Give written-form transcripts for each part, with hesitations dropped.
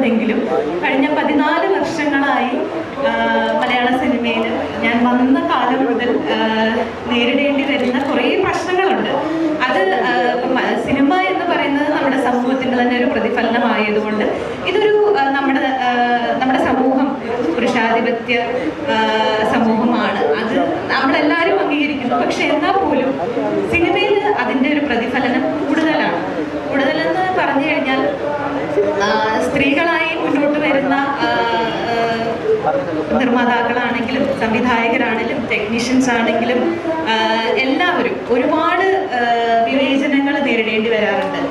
വന്നതെങ്കിലും കഴിഞ്ഞ 14 വർഷങ്ങളായി മലയാള സിനിമയിൽ ഞാൻ വന്ന കാലം മുതൽ നേരിടേണ്ടി വരുന്ന കുറേ പ്രശ്നങ്ങളുണ്ട്. അത് സിനിമ എന്ന് പറയുന്നത് നമ്മുടെ സമൂഹത്തിൻ്റെ തന്നെ ഒരു പ്രതിഫലനമായതുകൊണ്ട് ഇതൊരു നമ്മുടെ സമൂഹം പുരുഷാധിപത്യ സമൂഹമാണ്. അത് നമ്മളെല്ലാവരും അംഗീകരിക്കുന്നു. പക്ഷെ എന്നാൽ പോലും സിനിമയിൽ അതിൻ്റെ ഒരു പ്രതിഫലനം കൂടുതലെന്ന് പറഞ്ഞു കഴിഞ്ഞാൽ സ്ത്രീകളായി മുന്നോട്ട് വരുന്ന നിർമ്മാതാക്കളാണെങ്കിലും സംവിധായകരാണെങ്കിലും ടെക്നീഷ്യൻസ് ആണെങ്കിലും എല്ലാവരും ഒരുപാട് വിവേചനങ്ങൾ നേരിടേണ്ടി വരാറുണ്ട്.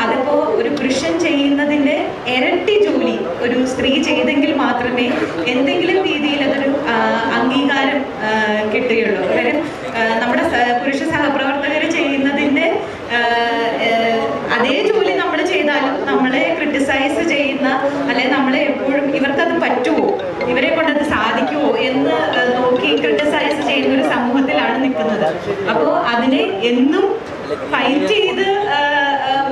അതിപ്പോൾ ഒരു പുരുഷൻ ചെയ്യുന്നതിൻ്റെ ഇരട്ടി ജോലി ഒരു സ്ത്രീ ചെയ്തെങ്കിൽ മാത്രമേ എന്തെങ്കിലും രീതിയിൽ അതൊരു അംഗീകാരം കിട്ടുകയുള്ളൂ. കാര്യം നമ്മുടെ പുരുഷ സഹപ്രവർത്തകർ ചെയ്യുന്നതിൻ്റെ അതേ ജോലി നമ്മൾ ചെയ്താലും നമ്മളെ ക്രിട്ടിസൈസ് ചെയ്യുന്ന അല്ലെങ്കിൽ നമ്മളെ എപ്പോഴും ഇവർക്കത് പറ്റുമോ, ഇവരെ കൊണ്ടത് സാധിക്കുമോ എന്ന് നോക്കി ക്രിട്ടിസൈസ് ചെയ്യുന്ന ഒരു സമൂഹത്തിലാണ് നിൽക്കുന്നത്. അപ്പോൾ അതിനെ എന്നും ഫൈറ്റ് ചെയ്ത്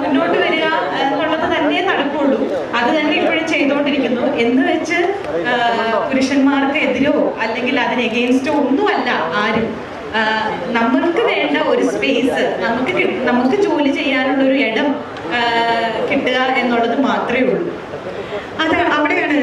മുന്നോട്ട് വരിക എന്നുള്ളത് തന്നെ നടക്കുള്ളൂ. അത് തന്നെ ഇപ്പോഴും ചെയ്തുകൊണ്ടിരിക്കുന്നു. എന്ന് വെച്ച് പുരുഷന്മാർക്ക് എതിരോ അല്ലെങ്കിൽ അതിന് എഗെയിൻസ്റ്റോ ഒന്നുമല്ല ആരും. നമ്മൾക്ക് വേണ്ട ഒരു സ്പേസ്, നമുക്ക് ജോലി ചെയ്യാനുള്ള ഒരു ഇടം കിട്ടുക എന്നുള്ളത് മാത്രമേ ഉള്ളൂ. അത് അവിടെയാണ്